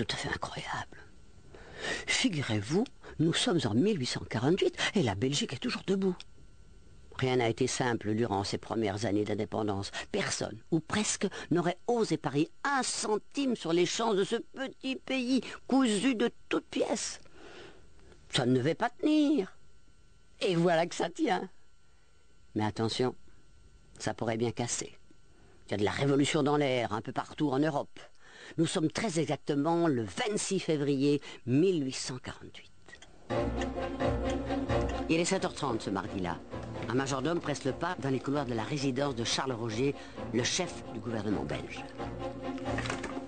tout à fait incroyable. Figurez-vous, nous sommes en 1848 et la Belgique est toujours debout. Rien n'a été simple durant ces premières années d'indépendance. Personne, ou presque, n'aurait osé parier un centime sur les chances de ce petit pays cousu de toutes pièces. Ça ne devait pas tenir. Et voilà que ça tient. Mais attention, ça pourrait bien casser. Il y a de la révolution dans l'air un peu partout en Europe. Nous sommes très exactement le 26 février 1848. Il est 7h30 ce mardi-là. Un majordome presse le pas dans les couloirs de la résidence de Charles Rogier, le chef du gouvernement belge.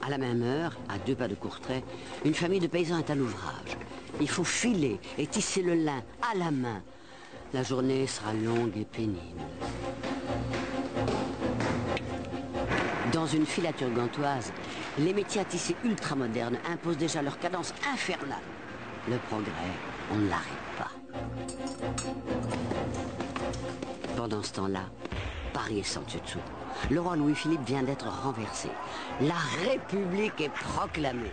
À la même heure, à 2 pas de Courtrai, une famille de paysans est à l'ouvrage. Il faut filer et tisser le lin à la main. La journée sera longue et pénible. Dans une filature gantoise, les métiers à tisser ultramodernes imposent déjà leur cadence infernale. Le progrès, on ne l'arrête pas. Pendant ce temps-là, Paris est sans dessus dessous. Le roi Louis-Philippe vient d'être renversé. La République est proclamée.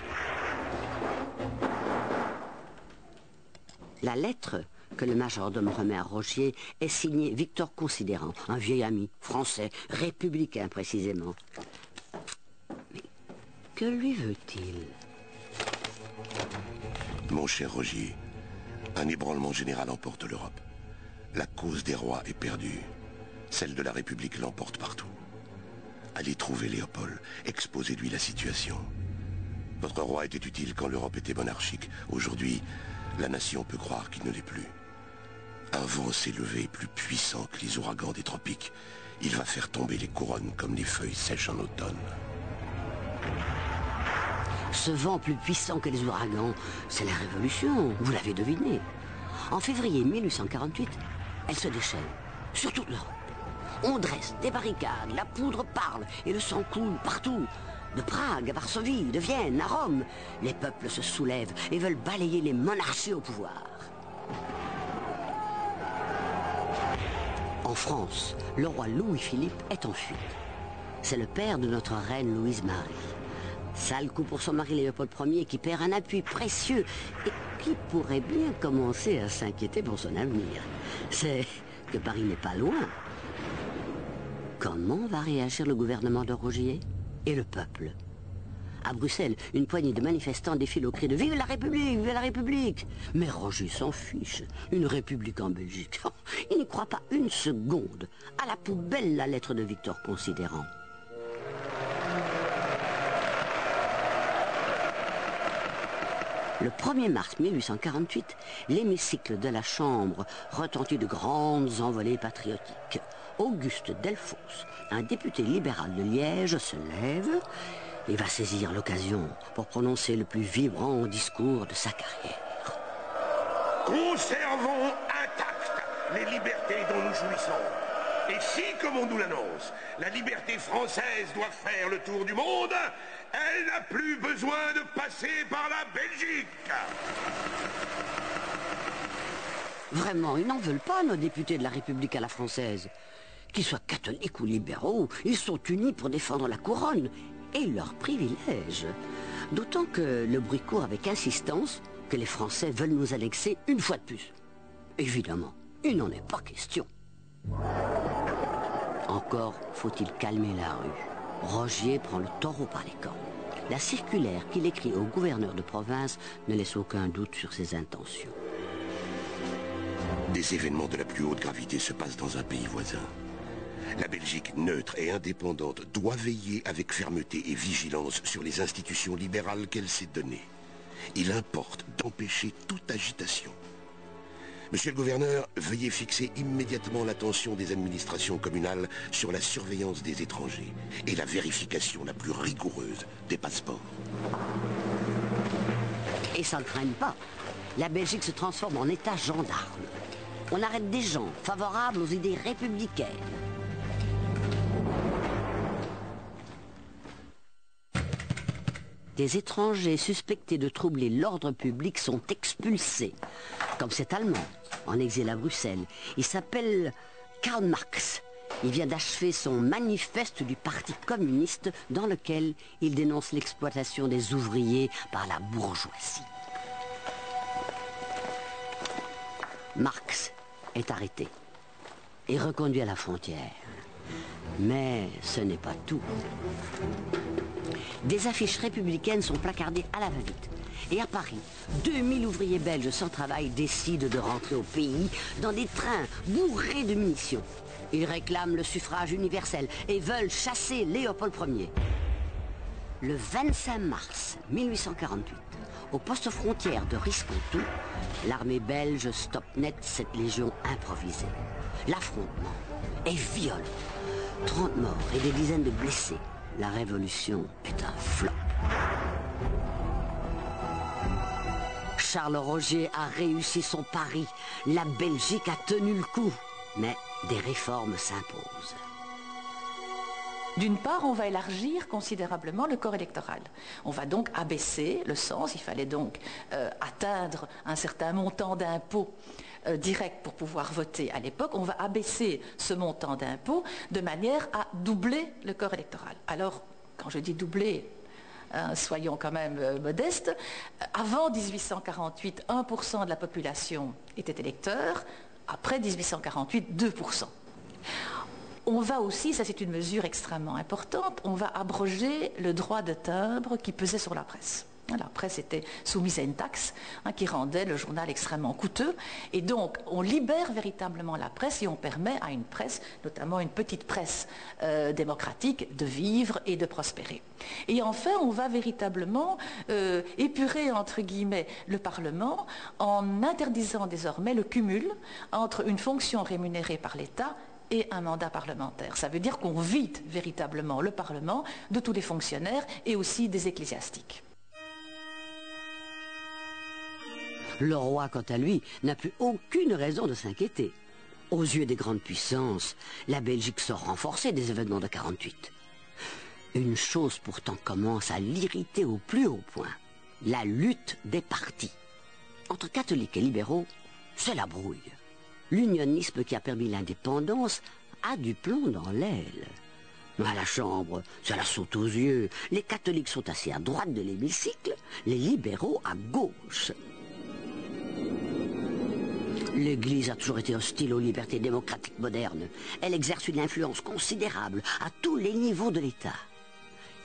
La lettre que le majordome remet à Rogier est signée Victor Considérant, un vieil ami, français, républicain précisément. Mais que lui veut-il? Mon cher Rogier, un ébranlement général emporte l'Europe. La cause des rois est perdue. Celle de la République l'emporte partout. Allez trouver Léopold, exposez-lui la situation. Votre roi était utile quand l'Europe était monarchique. Aujourd'hui, la nation peut croire qu'il ne l'est plus. Un vent s'est levé plus puissant que les ouragans des tropiques. Il va faire tomber les couronnes comme les feuilles sèches en automne. Ce vent plus puissant que les ouragans, c'est la Révolution, vous l'avez deviné. En février 1848, elle se déchaîne sur toute l'Europe. On dresse des barricades, la poudre parle et le sang coule partout. De Prague à Varsovie, de Vienne à Rome, les peuples se soulèvent et veulent balayer les monarchies au pouvoir. En France, le roi Louis-Philippe est en fuite. C'est le père de notre reine Louise-Marie. Sale coup pour son mari Léopold Ier qui perd un appui précieux et qui pourrait bien commencer à s'inquiéter pour son avenir. C'est que Paris n'est pas loin. Comment va réagir le gouvernement de Rogier et le peuple? À Bruxelles, une poignée de manifestants défile au cri de « Vive la République! Vive la République !» Mais Rogier s'en fiche. Une République en Belgique. Il n'y croit pas une seconde. À la poubelle la lettre de Victor Considérant. Le 1er mars 1848, l'hémicycle de la Chambre retentit de grandes envolées patriotiques. Auguste Delfosse, un député libéral de Liège, se lève et va saisir l'occasion pour prononcer le plus vibrant discours de sa carrière. Conservons intactes les libertés dont nous jouissons. Et si, comme on nous l'annonce, la liberté française doit faire le tour du monde, elle n'a plus besoin de passer par la Belgique. Vraiment, ils n'en veulent pas, nos députés de la République à la française. Qu'ils soient catholiques ou libéraux, ils sont unis pour défendre la couronne et leurs privilèges. D'autant que le bruit court avec insistance que les Français veulent nous annexer une fois de plus. Évidemment, il n'en est pas question. Encore faut-il calmer la rue. Rogier prend le taureau par les cornes. La circulaire qu'il écrit au gouverneur de province ne laisse aucun doute sur ses intentions. Des événements de la plus haute gravité se passent dans un pays voisin. La Belgique, neutre et indépendante, doit veiller avec fermeté et vigilance sur les institutions libérales qu'elle s'est données. Il importe d'empêcher toute agitation. Monsieur le gouverneur, veuillez fixer immédiatement l'attention des administrations communales sur la surveillance des étrangers et la vérification la plus rigoureuse des passeports. Et ça ne traîne pas. La Belgique se transforme en État gendarme. On arrête des gens favorables aux idées républicaines. Des étrangers suspectés de troubler l'ordre public sont expulsés. Comme cet Allemand, en exil à Bruxelles. Il s'appelle Karl Marx. Il vient d'achever son manifeste du Parti communiste dans lequel il dénonce l'exploitation des ouvriers par la bourgeoisie. Marx est arrêté et reconduit à la frontière. Mais ce n'est pas tout. Des affiches républicaines sont placardées à la va-vite. Et à Paris, 2000 ouvriers belges sans travail décident de rentrer au pays dans des trains bourrés de munitions. Ils réclament le suffrage universel et veulent chasser Léopold Ier. Le 25 mars 1848, au poste frontière de Rispontou, l'armée belge stoppe net cette légion improvisée. L'affrontement est violent. 30 morts et des dizaines de blessés. La révolution est un flop. Charles Roger a réussi son pari. La Belgique a tenu le coup. Mais des réformes s'imposent. D'une part, on va élargir considérablement le corps électoral. On va donc abaisser le sens. Il fallait donc atteindre un certain montant d'impôts direct pour pouvoir voter à l'époque. On va abaisser ce montant d'impôts de manière à doubler le corps électoral. Alors, quand je dis doubler, soyons quand même modestes, avant 1848, 1% de la population était électeur. Après 1848, 2%. On va aussi, ça c'est une mesure extrêmement importante, on va abroger le droit de timbre qui pesait sur la presse. La presse était soumise à une taxe qui rendait le journal extrêmement coûteux. Et donc, on libère véritablement la presse et on permet à une presse, notamment une petite presse démocratique, de vivre et de prospérer. Et enfin, on va véritablement épurer, entre guillemets, le Parlement en interdisant désormais le cumul entre une fonction rémunérée par l'État et un mandat parlementaire. Ça veut dire qu'on vide véritablement le Parlement de tous les fonctionnaires et aussi des ecclésiastiques. Le roi, quant à lui, n'a plus aucune raison de s'inquiéter. Aux yeux des grandes puissances, la Belgique sort renforcée des événements de 48. Une chose pourtant commence à l'irriter au plus haut point. La lutte des partis. Entre catholiques et libéraux, c'est la brouille. L'unionisme qui a permis l'indépendance a du plomb dans l'aile. À la Chambre, ça la saute aux yeux. Les catholiques sont assis à droite de l'hémicycle, les libéraux à gauche. L'Église a toujours été hostile aux libertés démocratiques modernes. Elle exerce une influence considérable à tous les niveaux de l'État.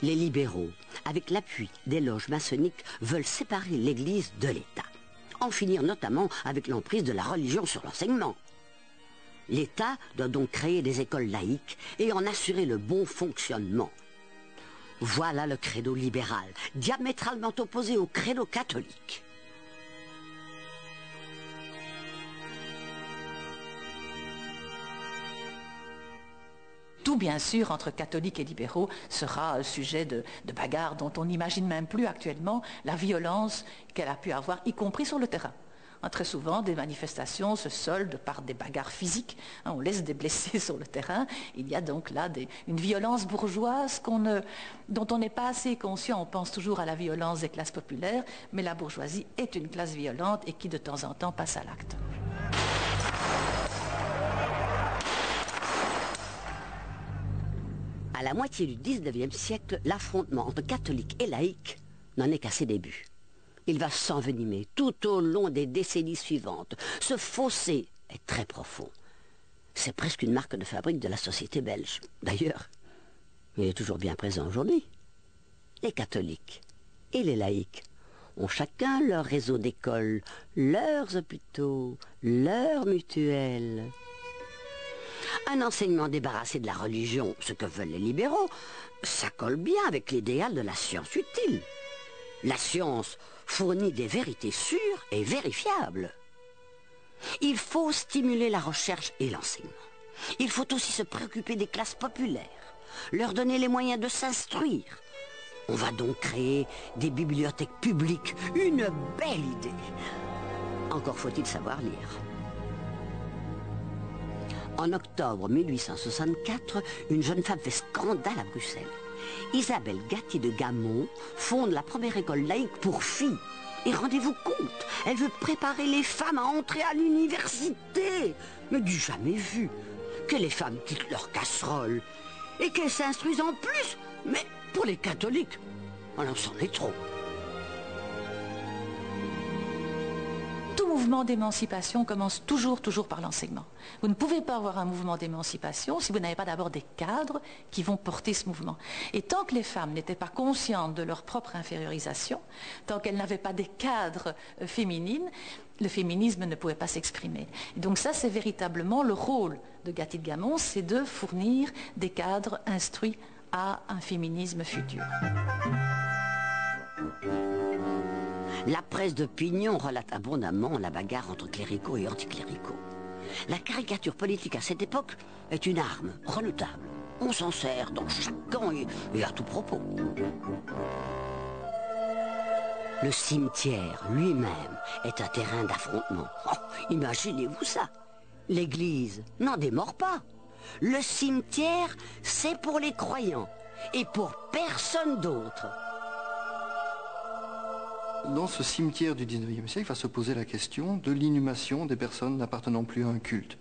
Les libéraux, avec l'appui des loges maçonniques, veulent séparer l'Église de l'État. En finir notamment avec l'emprise de la religion sur l'enseignement. L'État doit donc créer des écoles laïques et en assurer le bon fonctionnement. Voilà le credo libéral, diamétralement opposé au credo catholique. Tout, bien sûr, entre catholiques et libéraux sera sujet de bagarres dont on n'imagine même plus actuellement la violence qu'elle a pu avoir, y compris sur le terrain. Très souvent, des manifestations se soldent par des bagarres physiques. On laisse des blessés sur le terrain. Il y a donc là une violence bourgeoise dont on n'est pas assez conscient. On pense toujours à la violence des classes populaires, mais la bourgeoisie est une classe violente et qui, de temps en temps, passe à l'acte. À la moitié du XIXe siècle, l'affrontement entre catholiques et laïcs n'en est qu'à ses débuts. Il va s'envenimer tout au long des décennies suivantes. Ce fossé est très profond. C'est presque une marque de fabrique de la société belge. D'ailleurs, il est toujours bien présent aujourd'hui. Les catholiques et les laïcs ont chacun leur réseau d'écoles, leurs hôpitaux, leurs mutuelles. Un enseignement débarrassé de la religion, ce que veulent les libéraux, ça colle bien avec l'idéal de la science utile. La science fournit des vérités sûres et vérifiables. Il faut stimuler la recherche et l'enseignement. Il faut aussi se préoccuper des classes populaires, leur donner les moyens de s'instruire. On va donc créer des bibliothèques publiques, une belle idée. Encore faut-il savoir lire. En octobre 1864, une jeune femme fait scandale à Bruxelles. Isabelle Gatti de Gamont fonde la première école laïque pour filles. Et rendez-vous compte, elle veut préparer les femmes à entrer à l'université. Mais du jamais vu. que les femmes quittent leur casserole et qu'elles s'instruisent en plus. Mais pour les catholiques, on en s'en est trop. Tout mouvement d'émancipation commence toujours par l'enseignement. Vous ne pouvez pas avoir un mouvement d'émancipation si vous n'avez pas d'abord des cadres qui vont porter ce mouvement. Et tant que les femmes n'étaient pas conscientes de leur propre infériorisation, tant qu'elles n'avaient pas des cadres féminines, le féminisme ne pouvait pas s'exprimer. Donc ça, c'est véritablement le rôle de Gatti de Gamon, c'est de fournir des cadres instruits à un féminisme futur. La presse d'opinion relate abondamment la bagarre entre cléricaux et anticléricaux. La caricature politique à cette époque est une arme redoutable. On s'en sert dans chaque camp et à tout propos. Le cimetière lui-même est un terrain d'affrontement. Oh, imaginez-vous ça. L'Église n'en démord pas. Le cimetière, c'est pour les croyants et pour personne d'autre. Dans ce cimetière du 19e siècle va se poser la question de l'inhumation des personnes n'appartenant plus à un culte.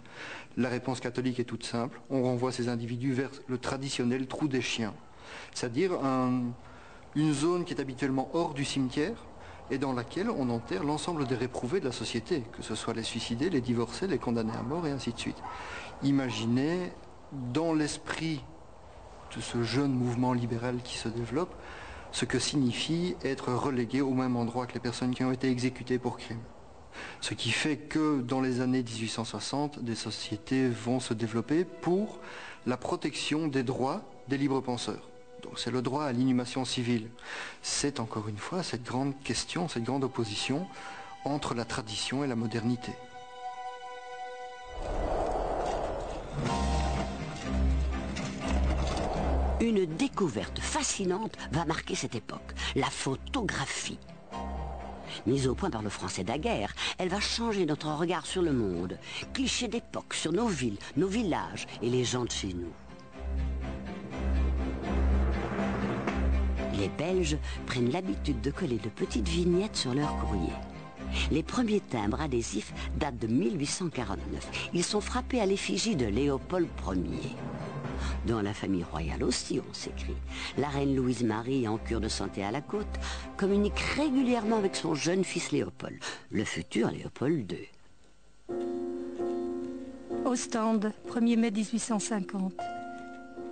La réponse catholique est toute simple. On renvoie ces individus vers le traditionnel trou des chiens, c'est-à-dire une zone qui est habituellement hors du cimetière et dans laquelle on enterre l'ensemble des réprouvés de la société, que ce soit les suicidés, les divorcés, les condamnés à mort et ainsi de suite. Imaginez, dans l'esprit de ce jeune mouvement libéral qui se développe, ce que signifie être relégué au même endroit que les personnes qui ont été exécutées pour crime. Ce qui fait que dans les années 1860, des sociétés vont se développer pour la protection des droits des libres penseurs. Donc c'est le droit à l'inhumation civile. C'est encore une fois cette grande question, cette grande opposition entre la tradition et la modernité. Une découverte fascinante va marquer cette époque, la photographie. Mise au point par le français daguerre, elle va changer notre regard sur le monde, clichés d'époque sur nos villes, nos villages et les gens de chez nous. Les Belges prennent l'habitude de coller de petites vignettes sur leur courrier. Les premiers timbres adhésifs datent de 1849. Ils sont frappés à l'effigie de Léopold Ier. Dans la famille royale aussi, on s'écrit. La reine Louise-Marie, en cure de santé à la côte, communique régulièrement avec son jeune fils Léopold, le futur Léopold II. Ostende, 1er mai 1850.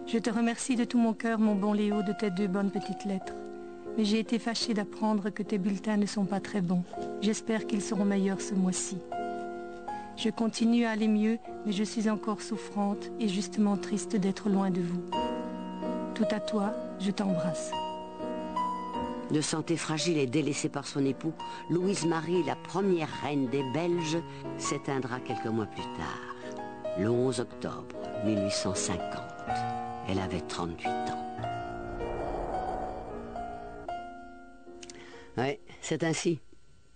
Je te remercie de tout mon cœur, mon bon Léo, de tes 2 bonnes petites lettres. Mais j'ai été fâchée d'apprendre que tes bulletins ne sont pas très bons. J'espère qu'ils seront meilleurs ce mois-ci. Je continue à aller mieux, mais je suis encore souffrante et justement triste d'être loin de vous. Tout à toi, je t'embrasse. De santé fragile et délaissée par son époux, Louise-Marie, la première reine des Belges, s'éteindra quelques mois plus tard, le 11 octobre 1850. Elle avait 38 ans. Oui, c'est ainsi.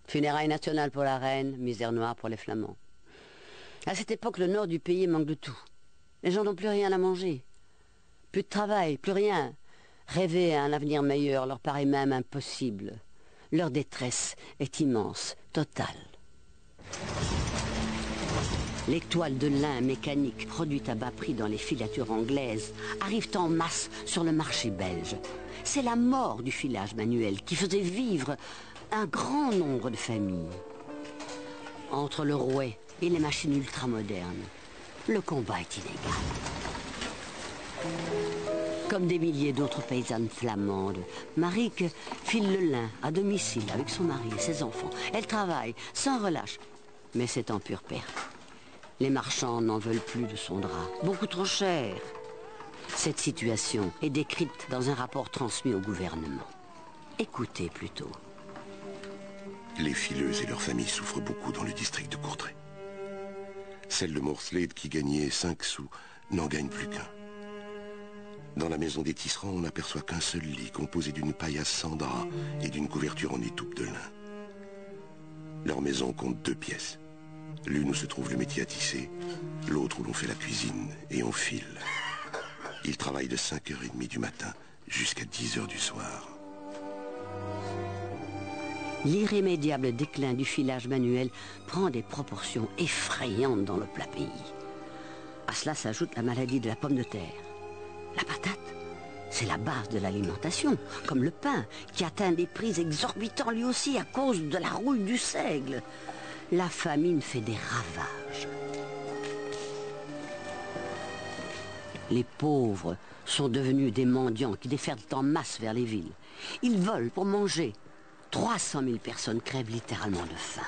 Funérailles nationales pour la reine, misère noire pour les Flamands. À cette époque, le nord du pays manque de tout. Les gens n'ont plus rien à manger. Plus de travail, plus rien. Rêver à un avenir meilleur leur paraît même impossible. Leur détresse est immense, totale. Les toiles de lin mécanique produites à bas prix dans les filatures anglaises arrivent en masse sur le marché belge. C'est la mort du filage manuel qui faisait vivre un grand nombre de familles. Entre le rouet et les machines ultramodernes, le combat est inégal. Comme des milliers d'autres paysannes flamandes, Marieke file le lin à domicile avec son mari et ses enfants. Elle travaille sans relâche, mais c'est en pure perte. Les marchands n'en veulent plus de son drap, beaucoup trop cher. Cette situation est décrite dans un rapport transmis au gouvernement. Écoutez plutôt. Les fileuses et leurs familles souffrent beaucoup dans le district de Courtrai. Celle de Morslade, qui gagnait 5 sous, n'en gagne plus qu'un. Dans la maison des tisserands, on n'aperçoit qu'un seul lit composé d'une paillasse sans drap et d'une couverture en étoupe de lin. Leur maison compte 2 pièces. L'une où se trouve le métier à tisser, l'autre où l'on fait la cuisine et on file. Ils travaillent de 5h30 du matin jusqu'à 10h du soir. L'irrémédiable déclin du filage manuel prend des proportions effrayantes dans le plat pays. À cela s'ajoute la maladie de la pomme de terre. La patate, c'est la base de l'alimentation, comme le pain, qui atteint des prix exorbitants lui aussi à cause de la rouille du seigle. La famine fait des ravages. Les pauvres sont devenus des mendiants qui déferlent en masse vers les villes. Ils volent pour manger. 300 000 personnes crèvent littéralement de faim.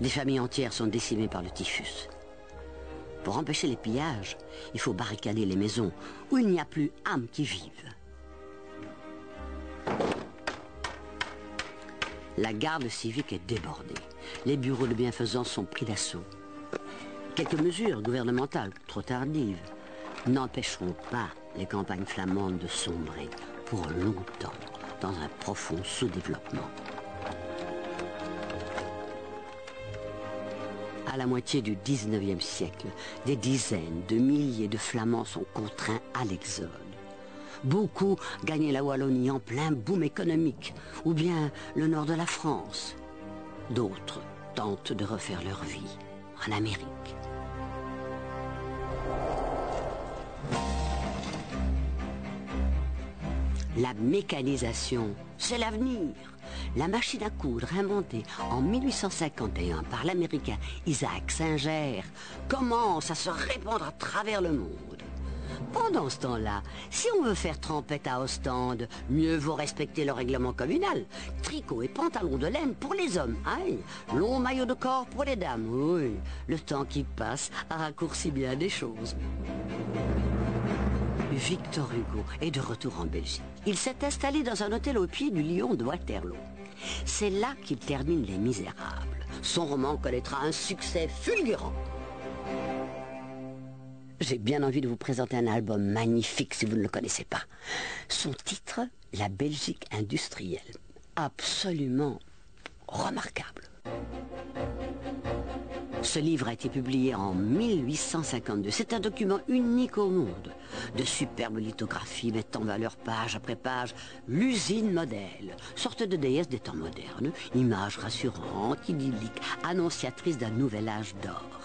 Des familles entières sont décimées par le typhus. Pour empêcher les pillages, il faut barricader les maisons où il n'y a plus âme qui vive. La garde civique est débordée. Les bureaux de bienfaisance sont pris d'assaut. Quelques mesures gouvernementales, trop tardives, n'empêcheront pas les campagnes flamandes de sombrer pour longtemps dans un profond sous-développement. À la moitié du 19e siècle, des dizaines de milliers de Flamands sont contraints à l'exode. Beaucoup gagnaient la Wallonie en plein boom économique, ou bien le nord de la France. D'autres tentent de refaire leur vie en Amérique. La mécanisation, c'est l'avenir. La machine à coudre inventée en 1851 par l'Américain Isaac Singer commence à se répandre à travers le monde. Pendant ce temps-là, si on veut faire trempette à Ostende, mieux vaut respecter le règlement communal. Tricot et pantalon de laine pour les hommes, aïe, long maillot de corps pour les dames, oui. Le temps qui passe a raccourci bien des choses. Victor Hugo est de retour en Belgique. Il s'est installé dans un hôtel au pied du Lion de Waterloo. C'est là qu'il termine Les Misérables. Son roman connaîtra un succès fulgurant. J'ai bien envie de vous présenter un album magnifique si vous ne le connaissez pas. Son titre, La Belgique industrielle. Absolument remarquable. Ce livre a été publié en 1852. C'est un document unique au monde. De superbes lithographies mettent en valeur page après page l'usine modèle, sorte de déesse des temps modernes, image rassurante, idyllique, annonciatrice d'un nouvel âge d'or.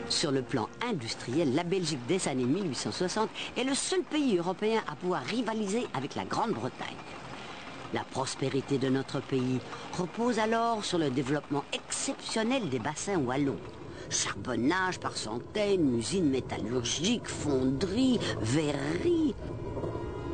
Sur le plan industriel, la Belgique des années 1860 est le seul pays européen à pouvoir rivaliser avec la Grande-Bretagne. La prospérité de notre pays repose alors sur le développement exceptionnel des bassins wallons. Charbonnage par centaines, usines métallurgiques, fonderies, verreries.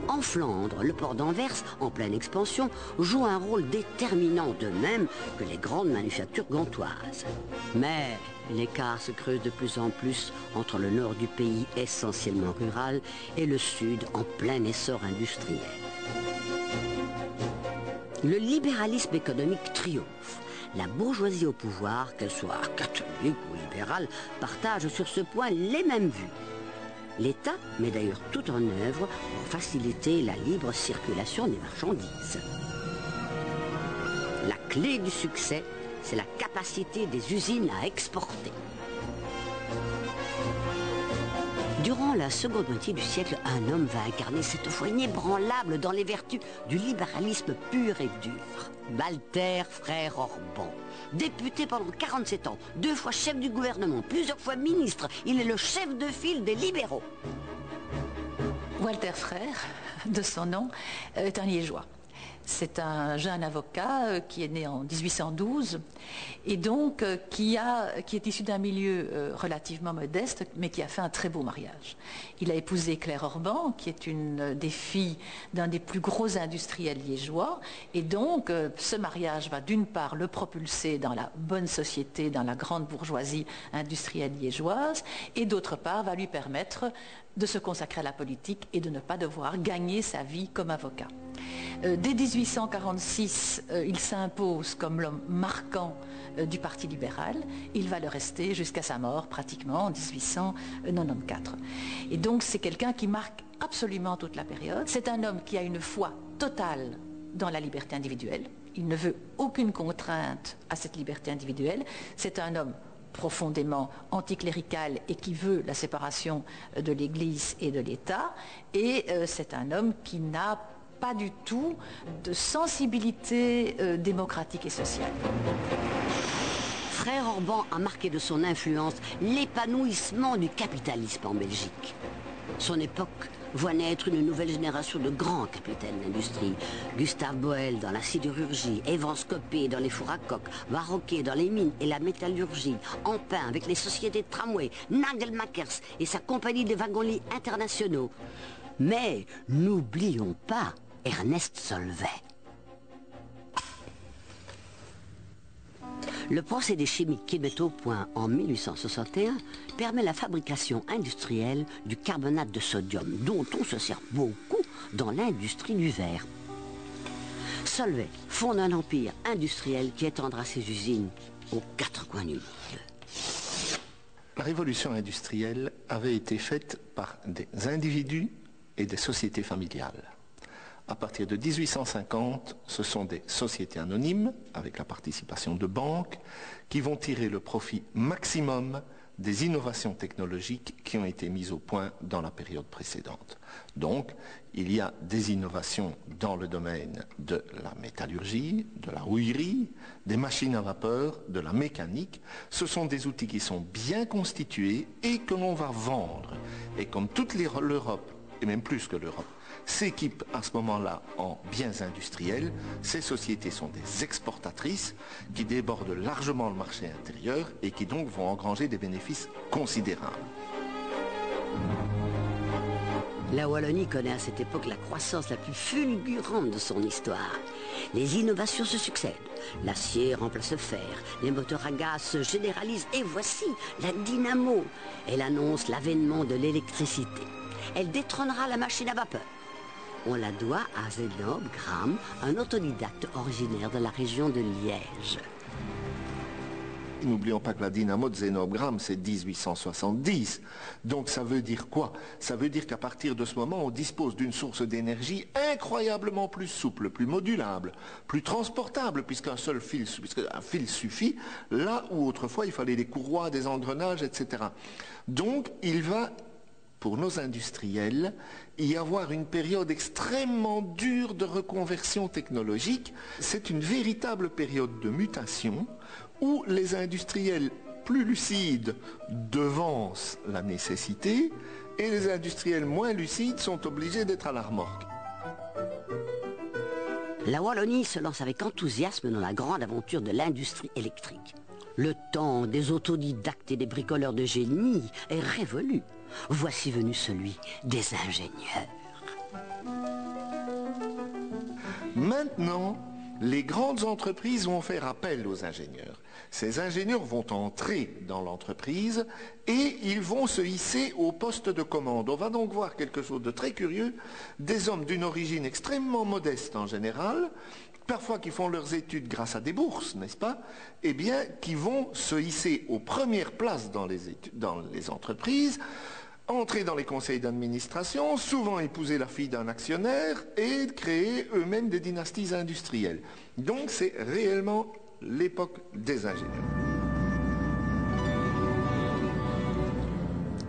En Flandre, le port d'Anvers, en pleine expansion, joue un rôle déterminant, de même que les grandes manufactures gantoises. Mais l'écart se creuse de plus en plus entre le nord du pays essentiellement rural et le sud en plein essor industriel. Le libéralisme économique triomphe. La bourgeoisie au pouvoir, qu'elle soit catholique ou libérale, partage sur ce point les mêmes vues. L'État met d'ailleurs tout en œuvre pour faciliter la libre circulation des marchandises. La clé du succès, c'est la capacité des usines à exporter. Durant la seconde moitié du siècle, un homme va incarner cette foi inébranlable dans les vertus du libéralisme pur et dur. Walter Frère Orban. Député pendant 47 ans, 2 fois chef du gouvernement, plusieurs fois ministre, il est le chef de file des libéraux. Walter Frère, de son nom, est un Liégeois. C'est un jeune avocat qui est né en 1812 et donc qui est issu d'un milieu relativement modeste mais qui a fait un très beau mariage. Il a épousé Claire Orban qui est une des filles d'un des plus gros industriels liégeois et donc ce mariage va d'une part le propulser dans la bonne société, dans la grande bourgeoisie industrielle liégeoise et d'autre part va lui permettre de se consacrer à la politique et de ne pas devoir gagner sa vie comme avocat. Dès 1846, il s'impose comme l'homme marquant du Parti libéral. Il va le rester jusqu'à sa mort, pratiquement, en 1894. Et donc, c'est quelqu'un qui marque absolument toute la période. C'est un homme qui a une foi totale dans la liberté individuelle. Il ne veut aucune contrainte à cette liberté individuelle. C'est un homme profondément anticlérical et qui veut la séparation de l'Église et de l'État. Et c'est un homme qui n'a pas du tout de sensibilité démocratique et sociale. Frère Orban a marqué de son influence l'épanouissement du capitalisme en Belgique. Son époque voit naître une nouvelle génération de grands capitaines d'industrie. Gustave Boel dans la sidérurgie, Evans Copé dans les fours à coke, Varroquet dans les mines et la métallurgie, Ampin avec les sociétés de tramway, Nagelmakers et sa compagnie de wagons-lits internationaux. Mais n'oublions pas Ernest Solvay. Le procédé chimique qu'il met au point en 1861 permet la fabrication industrielle du carbonate de sodium, dont on se sert beaucoup dans l'industrie du verre. Solvay fonde un empire industriel qui étendra ses usines aux quatre coins du monde. La révolution industrielle avait été faite par des individus et des sociétés familiales. À partir de 1850, ce sont des sociétés anonymes, avec la participation de banques, qui vont tirer le profit maximum des innovations technologiques qui ont été mises au point dans la période précédente. Donc, il y a des innovations dans le domaine de la métallurgie, de la houillerie, des machines à vapeur, de la mécanique. Ce sont des outils qui sont bien constitués et que l'on va vendre. Et comme toute l'Europe, et même plus que l'Europe, s'équipent à ce moment-là en biens industriels, ces sociétés sont des exportatrices qui débordent largement le marché intérieur et qui donc vont engranger des bénéfices considérables. La Wallonie connaît à cette époque la croissance la plus fulgurante de son histoire. Les innovations se succèdent. L'acier remplace le fer, les moteurs à gaz se généralisent et voici la dynamo. Elle annonce l'avènement de l'électricité. Elle détrônera la machine à vapeur. On la doit à Zenob Gramme, un autodidacte originaire de la région de Liège. N'oublions pas que la dynamo de Zenob Gramme, c'est 1870. Donc ça veut dire quoi? Ça veut dire qu'à partir de ce moment, on dispose d'une source d'énergie incroyablement plus souple, plus modulable, plus transportable, puisqu'un fil suffit, là où autrefois il fallait des courroies, des engrenages, etc. Donc il va, pour nos industriels, y avoir une période extrêmement dure de reconversion technologique. C'est une véritable période de mutation où les industriels plus lucides devancent la nécessité et les industriels moins lucides sont obligés d'être à la remorque. La Wallonie se lance avec enthousiasme dans la grande aventure de l'industrie électrique. Le temps des autodidactes et des bricoleurs de génie est révolu. Voici venu celui des ingénieurs. Maintenant, les grandes entreprises vont faire appel aux ingénieurs. Ces ingénieurs vont entrer dans l'entreprise et ils vont se hisser au poste de commande. On va donc voir quelque chose de très curieux, des hommes d'une origine extrêmement modeste en général, parfois qui font leurs études grâce à des bourses, n'est-ce pas? Eh bien, qui vont se hisser aux premières places dans les entreprises, entrer dans les conseils d'administration, souvent épouser la fille d'un actionnaire et créer eux-mêmes des dynasties industrielles. Donc c'est réellement l'époque des ingénieurs.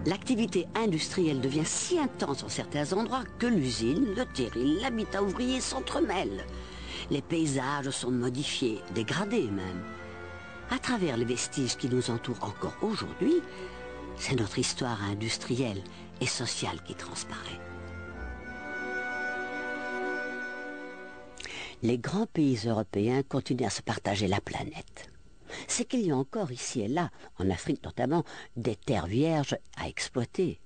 L'activité industrielle devient si intense en certains endroits que l'usine, le terril, l'habitat ouvrier s'entremêlent. Les paysages sont modifiés, dégradés même. À travers les vestiges qui nous entourent encore aujourd'hui, c'est notre histoire industrielle et sociale qui transparaît. Les grands pays européens continuent à se partager la planète. C'est qu'il y a encore ici et là, en Afrique notamment, des terres vierges à exploiter.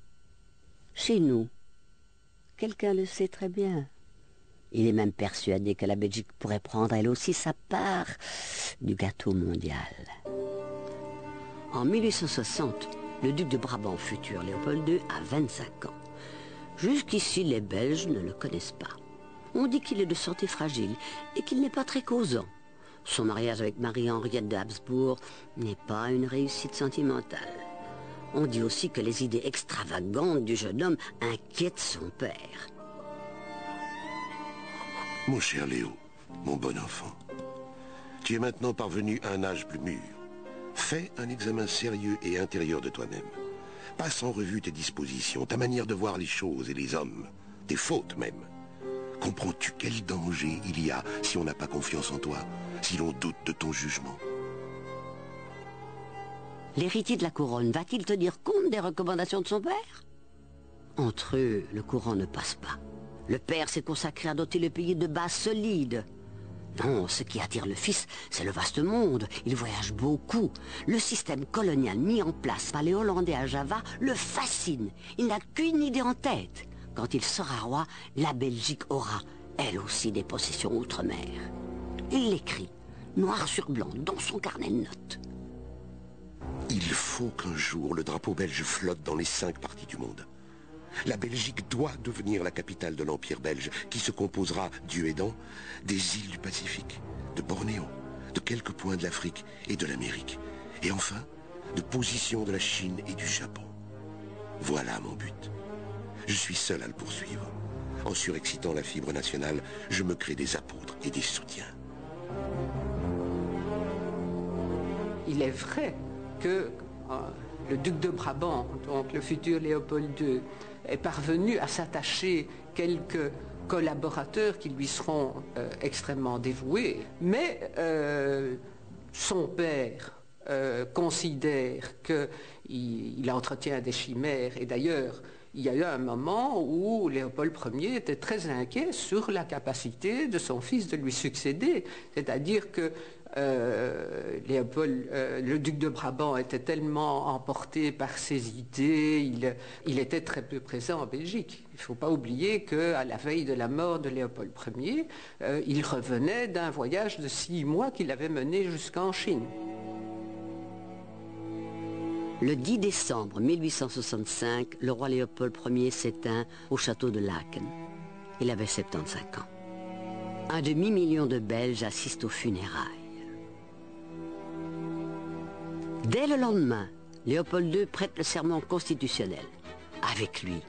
Chez nous, quelqu'un le sait très bien. Il est même persuadé que la Belgique pourrait prendre elle aussi sa part du gâteau mondial. En 1860, le duc de Brabant futur, Léopold II, a 25 ans. Jusqu'ici, les Belges ne le connaissent pas. On dit qu'il est de santé fragile et qu'il n'est pas très causant. Son mariage avec Marie-Henriette de Habsbourg n'est pas une réussite sentimentale. On dit aussi que les idées extravagantes du jeune homme inquiètent son père. Mon cher Léo, mon bon enfant, tu es maintenant parvenu à un âge plus mûr. Fais un examen sérieux et intérieur de toi-même. Passe en revue tes dispositions, ta manière de voir les choses et les hommes, tes fautes même. Comprends-tu quel danger il y a si on n'a pas confiance en toi, si l'on doute de ton jugement? L'héritier de la couronne va-t-il tenir compte des recommandations de son père? Entre eux, le courant ne passe pas. Le père s'est consacré à doter le pays de bases solides. Non, ce qui attire le fils, c'est le vaste monde. Il voyage beaucoup. Le système colonial mis en place par les Hollandais à Java le fascine. Il n'a qu'une idée en tête. Quand il sera roi, la Belgique aura, elle aussi, des possessions outre-mer. Il l'écrit, noir sur blanc, dans son carnet de notes. Il faut qu'un jour le drapeau belge flotte dans les 5 parties du monde. La Belgique doit devenir la capitale de l'Empire belge, qui se composera, Dieu aidant, des îles du Pacifique, de Bornéo, de quelques points de l'Afrique et de l'Amérique, et enfin, de positions de la Chine et du Japon. Voilà mon but. Je suis seul à le poursuivre. En surexcitant la fibre nationale, je me crée des apôtres et des soutiens. Il est vrai que le duc de Brabant, donc le futur Léopold II, est parvenu à s'attacher quelques collaborateurs qui lui seront extrêmement dévoués, mais son père considère qu'il entretient des chimères, et d'ailleurs il y a eu un moment où Léopold Ier était très inquiet sur la capacité de son fils de lui succéder, c'est-à-dire que le duc de Brabant était tellement emporté par ses idées, il était très peu présent en Belgique. Il ne faut pas oublier qu'à la veille de la mort de Léopold Ier, il revenait d'un voyage de 6 mois qu'il avait mené jusqu'en Chine. Le 10 décembre 1865, le roi Léopold Ier s'éteint au château de Laeken. Il avait 75 ans. Un demi-million de Belges assistent aux funérailles. Dès le lendemain, Léopold II prête le serment constitutionnel. Avec lui,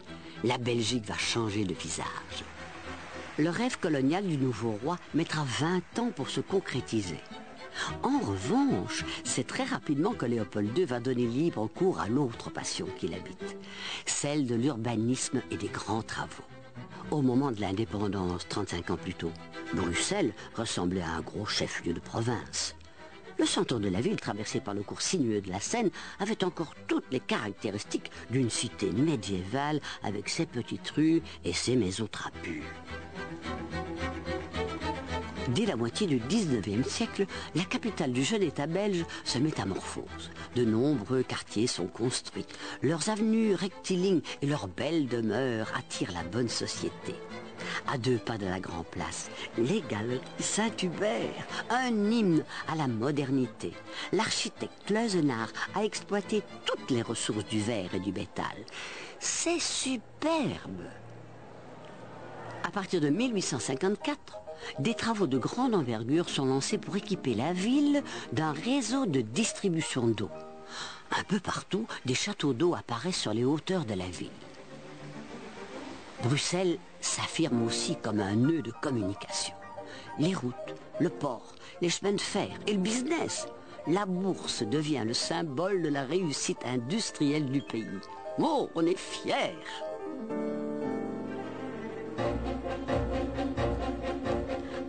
la Belgique va changer de visage. Le rêve colonial du nouveau roi mettra 20 ans pour se concrétiser. En revanche, c'est très rapidement que Léopold II va donner libre cours à l'autre passion qui l'habite, celle de l'urbanisme et des grands travaux. Au moment de l'indépendance, 35 ans plus tôt, Bruxelles ressemblait à un gros chef-lieu de province. Le centre de la ville, traversé par le cours sinueux de la Seine, avait encore toutes les caractéristiques d'une cité médiévale avec ses petites rues et ses maisons trapues. Dès la moitié du 19e siècle, la capitale du jeune État belge se métamorphose. De nombreux quartiers sont construits. Leurs avenues rectilignes et leurs belles demeures attirent la bonne société. À 2 pas de la Grand Place, les Galeries Saint-Hubert, un hymne à la modernité. L'architecte Cleusenard a exploité toutes les ressources du verre et du métal. C'est superbe. À partir de 1854, des travaux de grande envergure sont lancés pour équiper la ville d'un réseau de distribution d'eau. Un peu partout, des châteaux d'eau apparaissent sur les hauteurs de la ville. Bruxelles s'affirme aussi comme un nœud de communication. Les routes, le port, les chemins de fer et le business. La bourse devient le symbole de la réussite industrielle du pays. Oh, on est fiers!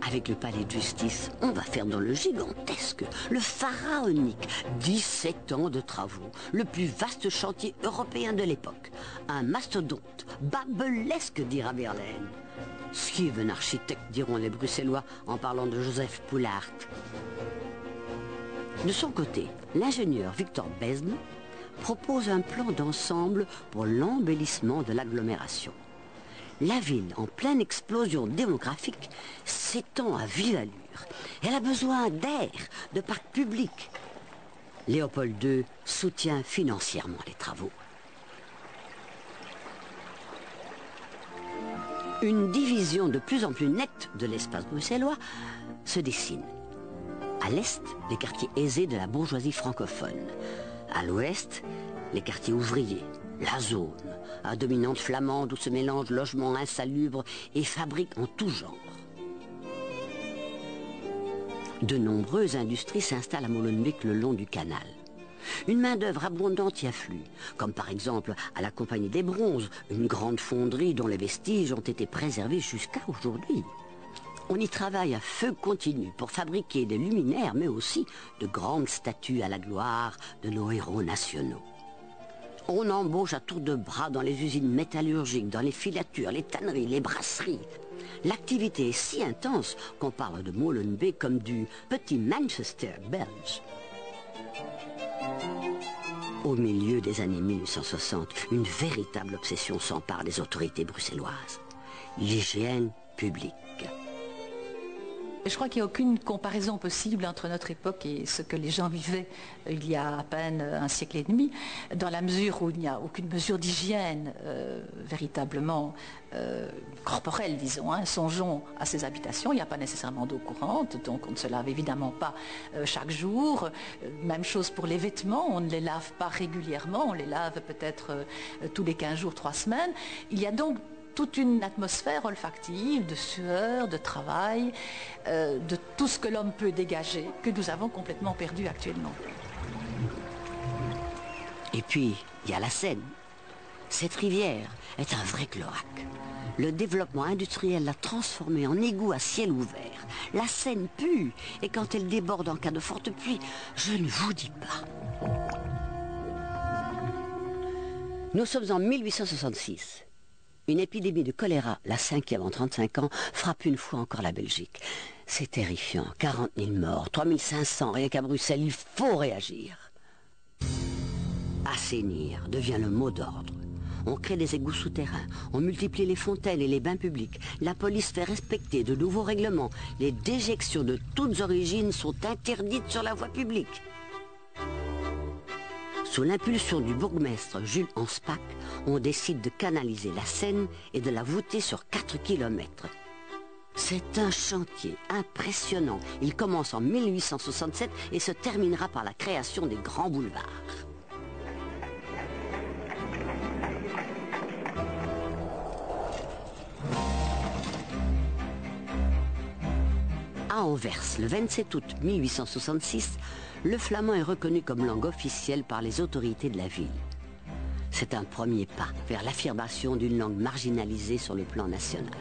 Avec le palais de justice, on va faire dans le gigantesque, le pharaonique, 17 ans de travaux, le plus vaste chantier européen de l'époque. Un mastodonte, babelesque, dira Verlaine. Schieven architecte, diront les Bruxellois en parlant de Joseph Poulaert. De son côté, l'ingénieur Victor Besme propose un plan d'ensemble pour l'embellissement de l'agglomération. La ville, en pleine explosion démographique, s'étend à vive allure. Elle a besoin d'air, de parcs publics. Léopold II soutient financièrement les travaux. Une division de plus en plus nette de l'espace bruxellois se dessine. À l'est, les quartiers aisés de la bourgeoisie francophone. À l'ouest, les quartiers ouvriers, la zone, à dominante flamande où se mélangent logements insalubres et fabriques en tout genre. De nombreuses industries s'installent à Molenbeek le long du canal. Une main-d'œuvre abondante y afflue, comme par exemple à la Compagnie des Bronzes, une grande fonderie dont les vestiges ont été préservés jusqu'à aujourd'hui. On y travaille à feu continu pour fabriquer des luminaires, mais aussi de grandes statues à la gloire de nos héros nationaux. On embauche à tour de bras dans les usines métallurgiques, dans les filatures, les tanneries, les brasseries. L'activité est si intense qu'on parle de Molenbeek comme du petit Manchester belge. Au milieu des années 1860, une véritable obsession s'empare des autorités bruxelloises. L'hygiène publique. Je crois qu'il n'y a aucune comparaison possible entre notre époque et ce que les gens vivaient il y a à peine un siècle et demi, dans la mesure où il n'y a aucune mesure d'hygiène véritablement corporelle, disons. Songeons à ces habitations, il n'y a pas nécessairement d'eau courante, donc on ne se lave évidemment pas chaque jour. Même chose pour les vêtements, on ne les lave pas régulièrement, on les lave peut-être tous les 15 jours, 3 semaines. Il y a donc toute une atmosphère olfactive, de sueur, de travail, de tout ce que l'homme peut dégager, que nous avons complètement perdu actuellement. Et puis, il y a la Seine. Cette rivière est un vrai cloaque. Le développement industriel l'a transformée en égout à ciel ouvert. La Seine pue, et quand elle déborde en cas de forte pluie, je ne vous dis pas. Nous sommes en 1866. Une épidémie de choléra, la 5e en 35 ans, frappe une fois encore la Belgique. C'est terrifiant, 40 000 morts, 3 500 rien qu'à Bruxelles, il faut réagir. Assainir devient le mot d'ordre. On crée des égouts souterrains, on multiplie les fontaines et les bains publics. La police fait respecter de nouveaux règlements. Les déjections de toutes origines sont interdites sur la voie publique. Sous l'impulsion du bourgmestre Jules Anspach, on décide de canaliser la Seine et de la voûter sur 4 kilomètres. C'est un chantier impressionnant. Il commence en 1867 et se terminera par la création des grands boulevards. À Anvers, le 27 août 1866, le flamand est reconnu comme langue officielle par les autorités de la ville. C'est un premier pas vers l'affirmation d'une langue marginalisée sur le plan national.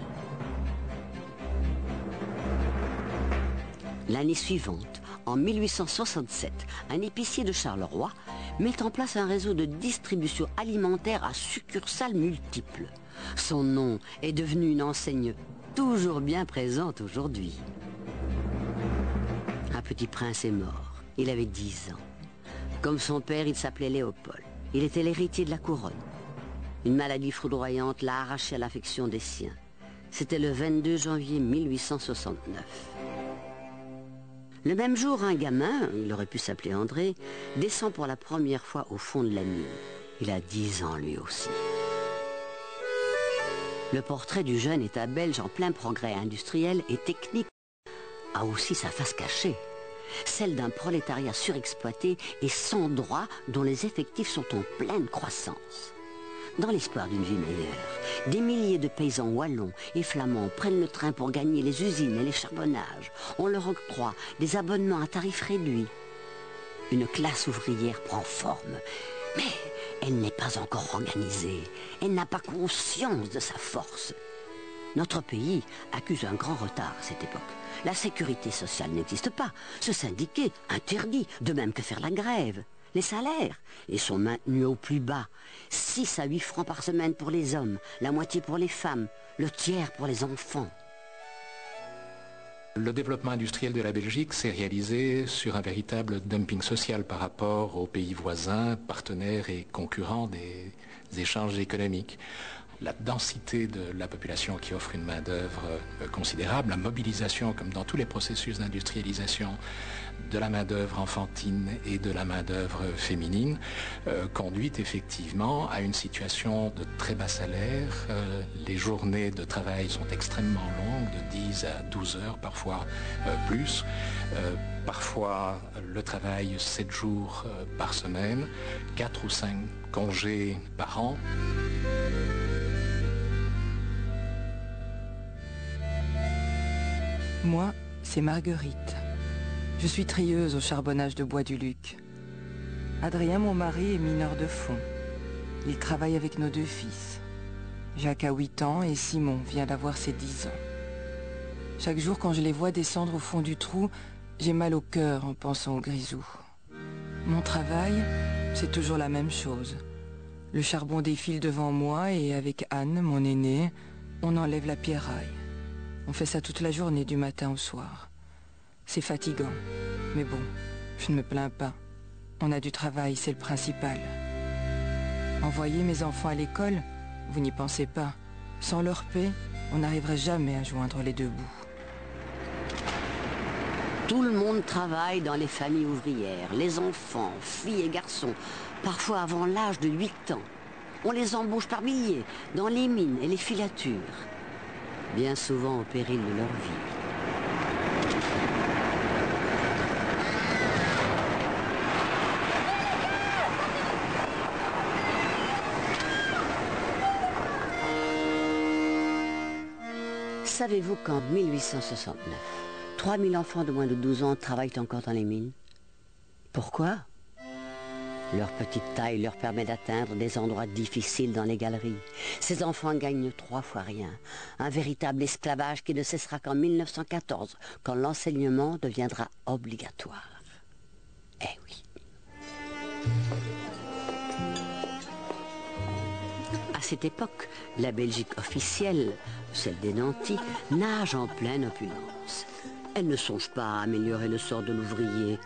L'année suivante, en 1867, un épicier de Charleroi met en place un réseau de distribution alimentaire à succursales multiples. Son nom est devenu une enseigne toujours bien présente aujourd'hui. Un petit prince est mort. Il avait 10 ans. Comme son père, il s'appelait Léopold. Il était l'héritier de la couronne. Une maladie foudroyante l'a arraché à l'affection des siens. C'était le 22 janvier 1869. Le même jour, un gamin, il aurait pu s'appeler André, descend pour la première fois au fond de la mine. Il a 10 ans lui aussi. Le portrait du jeune État belge en plein progrès industriel et technique a aussi sa face cachée. Celle d'un prolétariat surexploité et sans droit dont les effectifs sont en pleine croissance. Dans l'espoir d'une vie meilleure, des milliers de paysans wallons et flamands prennent le train pour gagner les usines et les charbonnages. On leur octroie des abonnements à tarif réduit. Une classe ouvrière prend forme, mais elle n'est pas encore organisée. Elle n'a pas conscience de sa force. Notre pays accuse un grand retard à cette époque. La sécurité sociale n'existe pas. Se syndiquer, interdit, de même que faire la grève. Les salaires, ils sont maintenus au plus bas. 6 à 8 francs par semaine pour les hommes, la moitié pour les femmes, le tiers pour les enfants. Le développement industriel de la Belgique s'est réalisé sur un véritable dumping social par rapport aux pays voisins, partenaires et concurrents des échanges économiques. La densité de la population qui offre une main-d'œuvre considérable, la mobilisation, comme dans tous les processus d'industrialisation, de la main-d'œuvre enfantine et de la main-d'œuvre féminine, conduit effectivement à une situation de très bas salaire. Les journées de travail sont extrêmement longues, de 10 à 12 heures, parfois plus. Parfois, le travail 7 jours par semaine, 4 ou 5 congés par an. Moi, c'est Marguerite. Je suis trieuse au charbonnage de bois du Luc. Adrien, mon mari, est mineur de fond. Il travaille avec nos 2 fils. Jacques a 8 ans et Simon vient d'avoir ses 10 ans. Chaque jour, quand je les vois descendre au fond du trou, j'ai mal au cœur en pensant aux grisous. Mon travail, c'est toujours la même chose. Le charbon défile devant moi et avec Anne, mon aînée, on enlève la pierraille. On fait ça toute la journée, du matin au soir. C'est fatigant, mais bon, je ne me plains pas. On a du travail, c'est le principal. Envoyer mes enfants à l'école, vous n'y pensez pas. Sans leur paix, on n'arriverait jamais à joindre les 2 bouts. Tout le monde travaille dans les familles ouvrières, les enfants, filles et garçons, parfois avant l'âge de 8 ans. On les embauche par milliers dans les mines et les filatures, bien souvent au péril de leur vie. Savez-vous qu'en 1869, 3000 enfants de moins de 12 ans travaillent encore dans les mines? Pourquoi? Leur petite taille leur permet d'atteindre des endroits difficiles dans les galeries. Ces enfants gagnent 3 fois rien. Un véritable esclavage qui ne cessera qu'en 1914, quand l'enseignement deviendra obligatoire. Eh oui. À cette époque, la Belgique officielle, celle des nantis, nage en pleine opulence. Elle ne songe pas à améliorer le sort de l'ouvrier.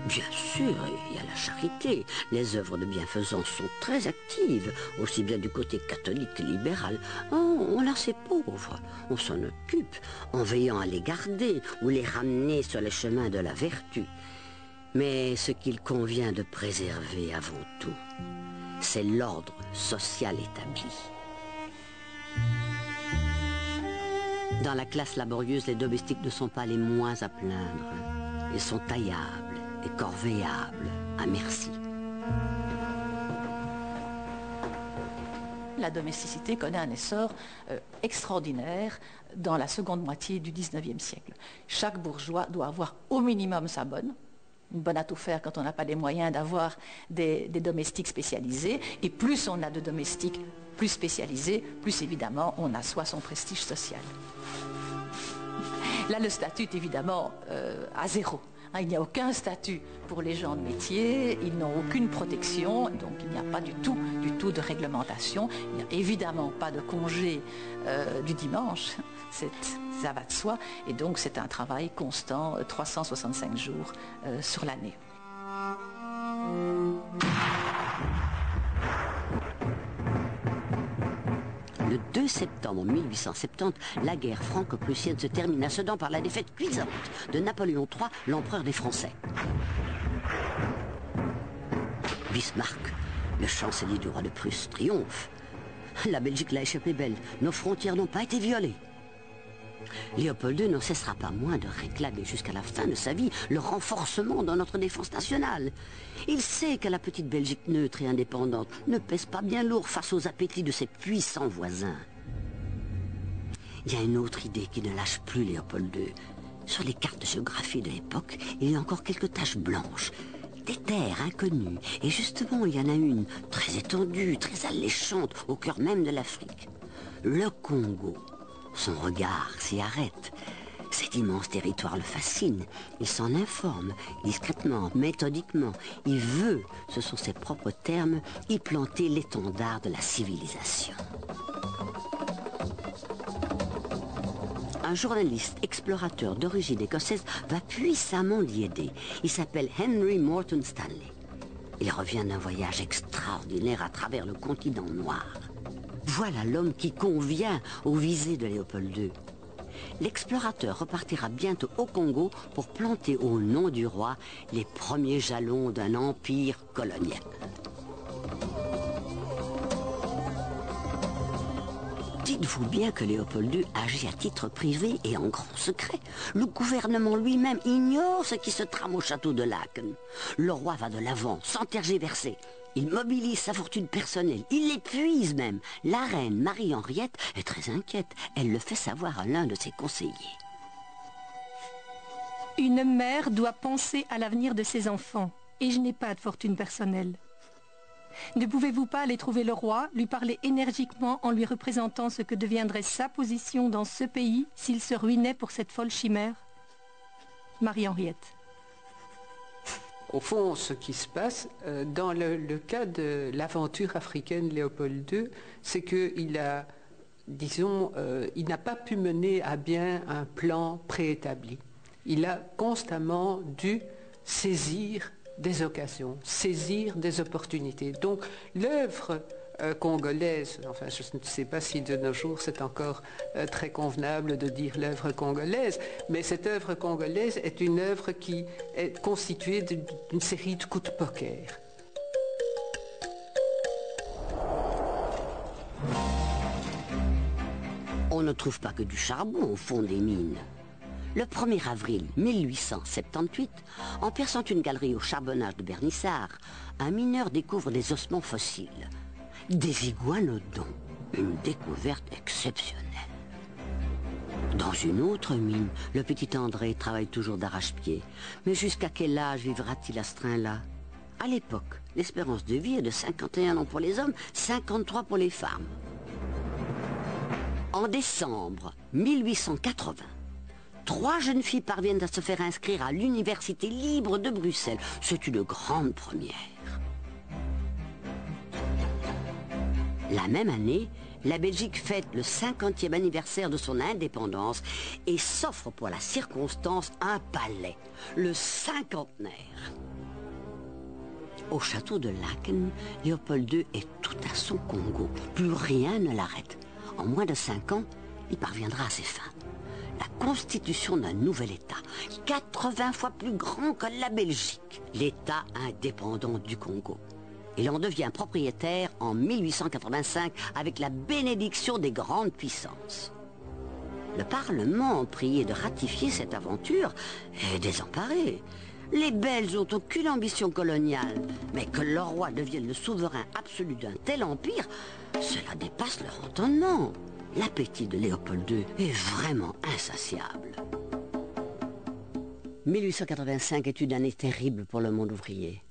Bien sûr, il y a la charité. Les œuvres de bienfaisance sont très actives, aussi bien du côté catholique que libéral. Oh, on a ces pauvres, on s'en occupe, en veillant à les garder ou les ramener sur les chemins de la vertu. Mais ce qu'il convient de préserver avant tout, c'est l'ordre social établi. Dans la classe laborieuse, les domestiques ne sont pas les moins à plaindre. Ils sont taillables et corveillables à merci. La domesticité connaît un essor extraordinaire dans la seconde moitié du XIXe siècle. Chaque bourgeois doit avoir au minimum sa bonne. Une bonne à tout faire quand on n'a pas les moyens d'avoir des domestiques spécialisés. Et plus on a de domestiques plus spécialisés, plus évidemment on assoit son prestige social. Là, le statut est évidemment à zéro. Il n'y a aucun statut pour les gens de métier, ils n'ont aucune protection, donc il n'y a pas du tout de réglementation. Il n'y a évidemment pas de congé du dimanche, ça va de soi, et donc c'est un travail constant, 365 jours sur l'année. Le 2 septembre 1870, la guerre franco-prussienne se termine à Sedan par la défaite cuisante de Napoléon III, l'empereur des Français. Bismarck, le chancelier du roi de Prusse, triomphe. La Belgique l'a échappé belle, nos frontières n'ont pas été violées. Léopold II n'en cessera pas moins de réclamer jusqu'à la fin de sa vie le renforcement dans notre défense nationale. Il sait que la petite Belgique neutre et indépendante ne pèse pas bien lourd face aux appétits de ses puissants voisins. Il y a une autre idée qui ne lâche plus Léopold II. Sur les cartes de géographie de l'époque, il y a encore quelques taches blanches, des terres inconnues. Et justement, il y en a une très étendue, très alléchante, au cœur même de l'Afrique. Le Congo. Son regard s'y arrête. Cet immense territoire le fascine. Il s'en informe, discrètement, méthodiquement. Il veut, ce sont ses propres termes, y planter l'étendard de la civilisation. Un journaliste explorateur d'origine écossaise va puissamment l'y aider. Il s'appelle Henry Morton Stanley. Il revient d'un voyage extraordinaire à travers le continent noir. Voilà l'homme qui convient aux visées de Léopold II. L'explorateur repartira bientôt au Congo pour planter au nom du roi les premiers jalons d'un empire colonial. Dites-vous bien que Léopold II agit à titre privé et en grand secret. Le gouvernement lui-même ignore ce qui se trame au château de Laeken. Le roi va de l'avant, sans tergiverser. Il mobilise sa fortune personnelle, il l'épuise même. La reine Marie-Henriette est très inquiète. Elle le fait savoir à l'un de ses conseillers. Une mère doit penser à l'avenir de ses enfants. et je n'ai pas de fortune personnelle. Ne pouvez-vous pas aller trouver le roi, lui parler énergiquement en lui représentant ce que deviendrait sa position dans ce pays s'il se ruinait pour cette folle chimère? Marie-Henriette. Au fond, ce qui se passe dans le cas de l'aventure africaine Léopold II, c'est qu'il a, disons, il n'a pas pu mener à bien un plan préétabli. Il a constamment dû saisir des occasions, saisir des opportunités. Donc l'œuvre congolaise, enfin je ne sais pas si de nos jours c'est encore très convenable de dire l'œuvre congolaise, mais cette œuvre congolaise est une œuvre qui est constituée d'une série de coups de poker. On ne trouve pas que du charbon au fond des mines. Le 1er avril 1878, en perçant une galerie au charbonnage de Bernissart, un mineur découvre des ossements fossiles. Des iguanodons, une découverte exceptionnelle. Dans une autre mine, le petit André travaille toujours d'arrache-pied. Mais jusqu'à quel âge vivra-t-il à ce train-là? À l'époque, l'espérance de vie est de 51 ans pour les hommes, 53 pour les femmes. En décembre 1880, 3 jeunes filles parviennent à se faire inscrire à l'Université libre de Bruxelles. C'est une grande première. La même année, la Belgique fête le 50e anniversaire de son indépendance et s'offre pour la circonstance un palais, le cinquantenaire. Au château de Laeken, Léopold II est tout à son Congo. Plus rien ne l'arrête. En moins de 5 ans, il parviendra à ses fins. La constitution d'un nouvel État, 80 fois plus grand que la Belgique, l'État indépendant du Congo. Il en devient propriétaire en 1885 avec la bénédiction des grandes puissances. Le Parlement, prié de ratifier cette aventure, est désemparé. Les Belges n'ont aucune ambition coloniale, mais que leur roi devienne le souverain absolu d'un tel empire, cela dépasse leur entendement. L'appétit de Léopold II est vraiment insatiable. 1885 est une année terrible pour le monde ouvrier.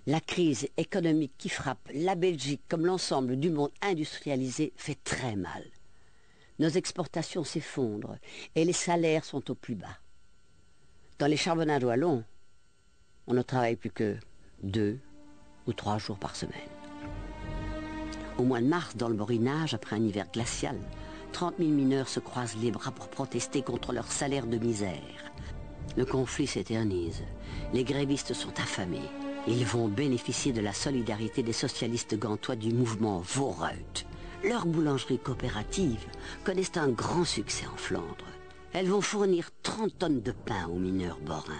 La crise économique qui frappe la Belgique comme l'ensemble du monde industrialisé fait très mal. Nos exportations s'effondrent et les salaires sont au plus bas. Dans les charbonnages wallons, on ne travaille plus que 2 ou 3 jours par semaine. Au mois de mars, dans le Borinage, après un hiver glacial, 30 000 mineurs se croisent les bras pour protester contre leur salaire de misère. Le conflit s'éternise. Les grévistes sont affamés. Ils vont bénéficier de la solidarité des socialistes gantois du mouvement Vooruit. Leurs boulangeries coopératives connaissent un grand succès en Flandre. Elles vont fournir 30 tonnes de pain aux mineurs borins.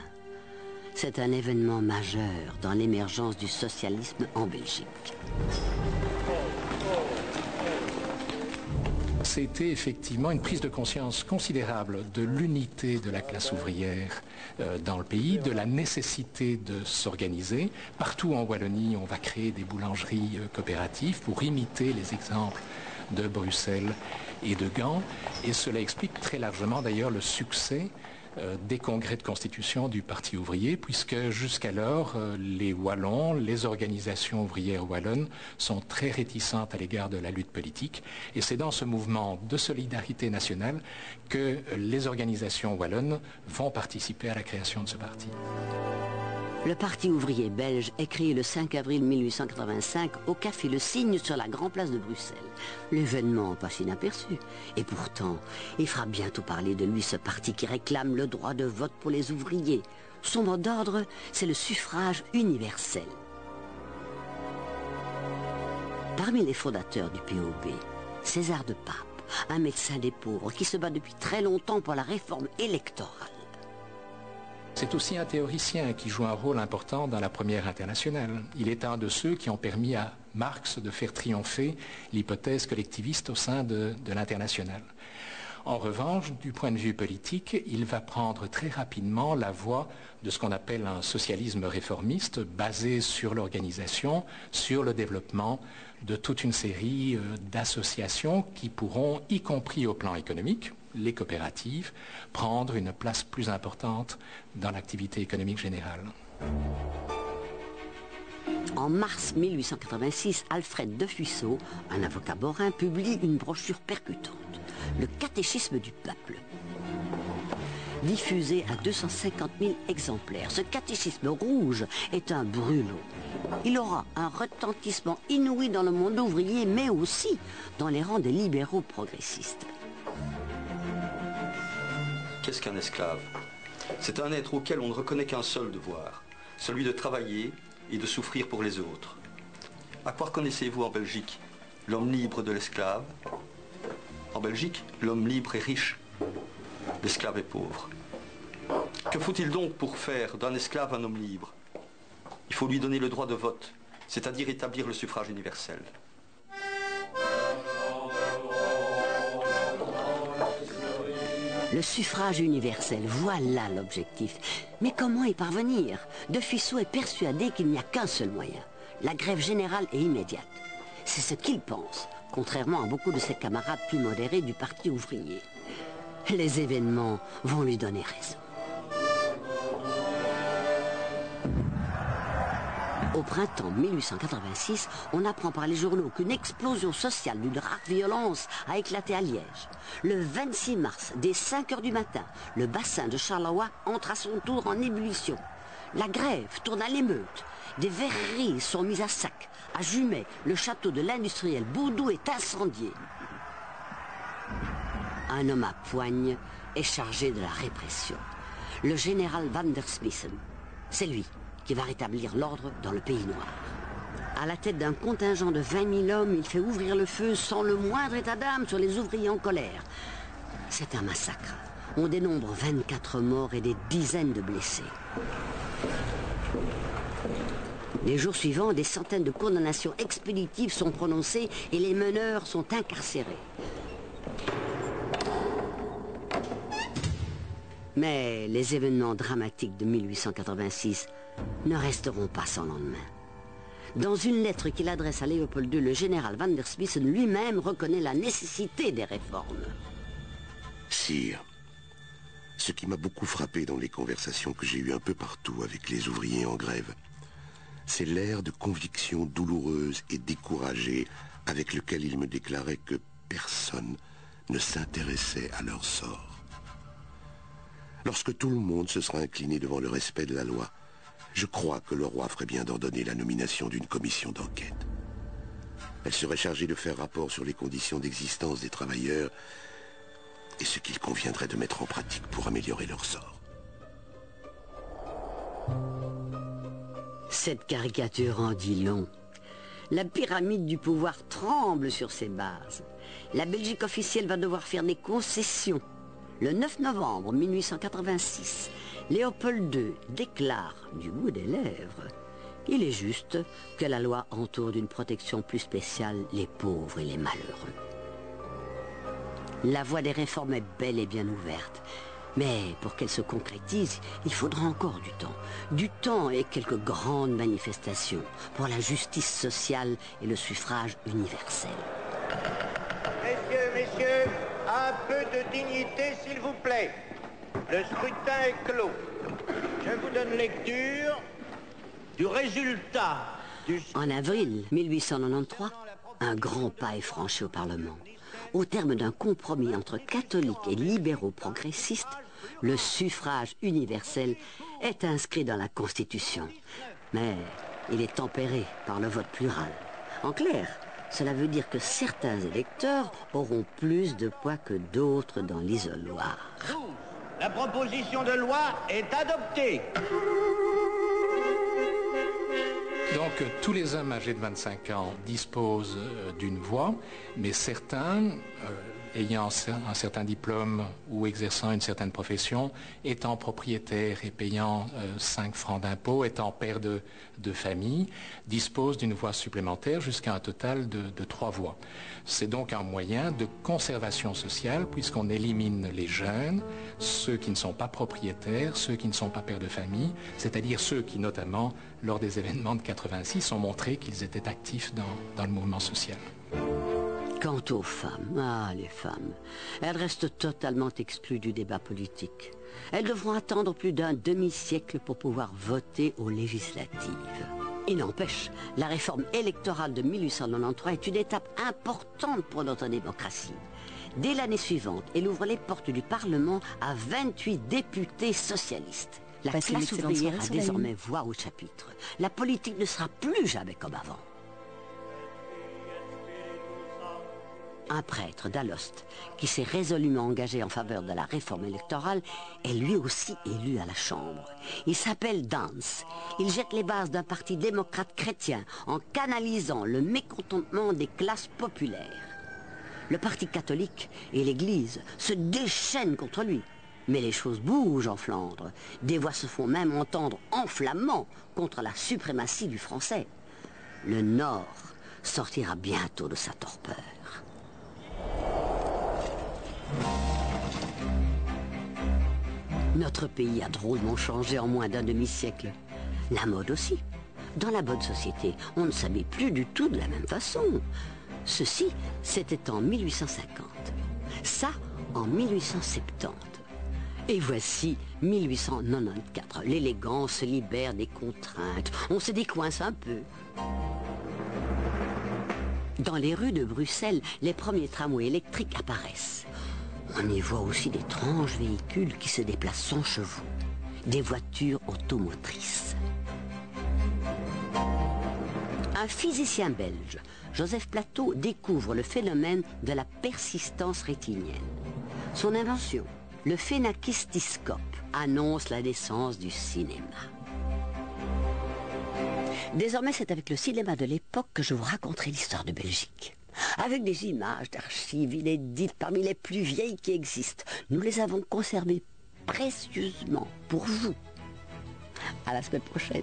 C'est un événement majeur dans l'émergence du socialisme en Belgique. C'était effectivement une prise de conscience considérable de l'unité de la classe ouvrière dans le pays, de la nécessité de s'organiser. Partout en Wallonie, on va créer des boulangeries coopératives pour imiter les exemples de Bruxelles et de Gand. Et cela explique très largement d'ailleurs le succès des congrès de constitution du Parti ouvrier, puisque jusqu'alors, les Wallons, les organisations ouvrières wallonnes sont très réticentes à l'égard de la lutte politique. Et c'est dans ce mouvement de solidarité nationale que les organisations wallonnes vont participer à la création de ce parti. Le Parti ouvrier belge est créé le 5 avril 1885 au Café Le Cygne sur la Grande Place de Bruxelles. L'événement passe inaperçu. Et pourtant, il fera bientôt parler de lui ce parti qui réclame le droit de vote pour les ouvriers. Son mot d'ordre, c'est le suffrage universel. Parmi les fondateurs du POB, César de Pape, un médecin des pauvres qui se bat depuis très longtemps pour la réforme électorale. C'est aussi un théoricien qui joue un rôle important dans la Première Internationale. Il est un de ceux qui ont permis à Marx de faire triompher l'hypothèse collectiviste au sein de l'Internationale. En revanche, du point de vue politique, il va prendre très rapidement la voie de ce qu'on appelle un socialisme réformiste, basé sur l'organisation, sur le développement de toute une série d'associations qui pourront, y compris au plan économique, les coopératives, prendre une place plus importante dans l'activité économique générale. En mars 1886, Alfred de Fuisseau, un avocat borin, publie une brochure percutante, le Catéchisme du peuple. Diffusé à 250 000 exemplaires, ce catéchisme rouge est un brûlot. Il aura un retentissement inouï dans le monde ouvrier, mais aussi dans les rangs des libéraux progressistes. Qu'est-ce qu'un esclave? C'est un être auquel on ne reconnaît qu'un seul devoir, celui de travailler et de souffrir pour les autres. À quoi reconnaissez-vous en Belgique l'homme libre de l'esclave? En Belgique, l'homme libre est riche, l'esclave est pauvre. Que faut-il donc pour faire d'un esclave un homme libre? Il faut lui donner le droit de vote, c'est-à-dire établir le suffrage universel. Le suffrage universel, voilà l'objectif. Mais comment y parvenir? De Fuisseau est persuadé qu'il n'y a qu'un seul moyen, la grève générale et immédiate. C'est ce qu'il pense, contrairement à beaucoup de ses camarades plus modérés du Parti ouvrier. Les événements vont lui donner raison. Au printemps 1886, on apprend par les journaux qu'une explosion sociale d'une rare violence a éclaté à Liège. Le 26 mars, dès 5 heures du matin, le bassin de Charleroi entre à son tour en ébullition. La grève tourne à l'émeute. Des verreries sont mises à sac. À Jumet, le château de l'industriel Baudou est incendié. Un homme à poigne est chargé de la répression. Le général Van der Smissen. C'est lui qui va rétablir l'ordre dans le pays noir. À la tête d'un contingent de 20 000 hommes, il fait ouvrir le feu sans le moindre état d'âme sur les ouvriers en colère. C'est un massacre. On dénombre 24 morts et des dizaines de blessés. Les jours suivants, des centaines de condamnations expéditives sont prononcées et les meneurs sont incarcérés. Mais les événements dramatiques de 1886 ne resteront pas sans lendemain. Dans une lettre qu'il adresse à Léopold II, le général Van der Smissen lui-même reconnaît la nécessité des réformes. Sire, ce qui m'a beaucoup frappé dans les conversations que j'ai eues un peu partout avec les ouvriers en grève, c'est l'air de conviction douloureuse et découragée avec lequel ils me déclaraient que personne ne s'intéressait à leur sort. Lorsque tout le monde se sera incliné devant le respect de la loi, je crois que le roi ferait bien d'ordonner la nomination d'une commission d'enquête. Elle serait chargée de faire rapport sur les conditions d'existence des travailleurs et ce qu'il conviendrait de mettre en pratique pour améliorer leur sort. Cette caricature en dit long. La pyramide du pouvoir tremble sur ses bases. La Belgique officielle va devoir faire des concessions. Le 9 novembre 1886, Léopold II déclare, du bout des lèvres, qu'il est juste que la loi entoure d'une protection plus spéciale les pauvres et les malheureux. La voie des réformes est bel et bien ouverte, mais pour qu'elle se concrétise, il faudra encore du temps. Du temps et quelques grandes manifestations pour la justice sociale et le suffrage universel. Messieurs, un peu de dignité, s'il vous plaît. Le scrutin est clos. Je vous donne lecture du résultat du... En avril 1893, un grand pas est franchi au Parlement. Au terme d'un compromis entre catholiques et libéraux progressistes, le suffrage universel est inscrit dans la Constitution. Mais il est tempéré par le vote plural. En clair, cela veut dire que certains électeurs auront plus de poids que d'autres dans l'isoloir. La proposition de loi est adoptée. Donc tous les hommes âgés de 25 ans disposent d'une voix, mais certains, ayant un certain diplôme ou exerçant une certaine profession, étant propriétaires et payant 5 francs d'impôt, étant pères de famille, disposent d'une voix supplémentaire jusqu'à un total de 3 voix. C'est donc un moyen de conservation sociale puisqu'on élimine les jeunes, ceux qui ne sont pas propriétaires, ceux qui ne sont pas pères de famille, c'est-à-dire ceux qui, notamment, lors des événements de 86, ont montré qu'ils étaient actifs dans le mouvement social. Quant aux femmes, les femmes, elles restent totalement exclues du débat politique. Elles devront attendre plus d'un demi-siècle pour pouvoir voter aux législatives. Il n'empêche, la réforme électorale de 1893 est une étape importante pour notre démocratie. Dès l'année suivante, elle ouvre les portes du Parlement à 28 députés socialistes. La classe ouvrière a désormais voix au chapitre. La politique ne sera plus jamais comme avant. Un prêtre d'Alost, qui s'est résolument engagé en faveur de la réforme électorale, est lui aussi élu à la Chambre. Il s'appelle Dance. Il jette les bases d'un parti démocrate chrétien en canalisant le mécontentement des classes populaires. Le parti catholique et l'Église se déchaînent contre lui. Mais les choses bougent en Flandre. Des voix se font même entendre en flamand contre la suprématie du français. Le Nord sortira bientôt de sa torpeur. Notre pays a drôlement changé en moins d'un demi-siècle. La mode aussi. Dans la bonne société, on ne s'habille plus du tout de la même façon. Ceci, c'était en 1850. Ça, en 1870. Et voici 1894. L'élégance se libère des contraintes. On se décoince un peu. Dans les rues de Bruxelles, les premiers tramways électriques apparaissent. On y voit aussi d'étranges véhicules qui se déplacent sans chevaux. Des voitures automotrices. Un physicien belge, Joseph Plateau, découvre le phénomène de la persistance rétinienne. Son invention, le phénakistiscope, annonce la naissance du cinéma. Désormais, c'est avec le cinéma de l'époque que je vous raconterai l'histoire de Belgique. Avec des images d'archives inédites parmi les plus vieilles qui existent. Nous les avons conservées précieusement pour vous. À la semaine prochaine.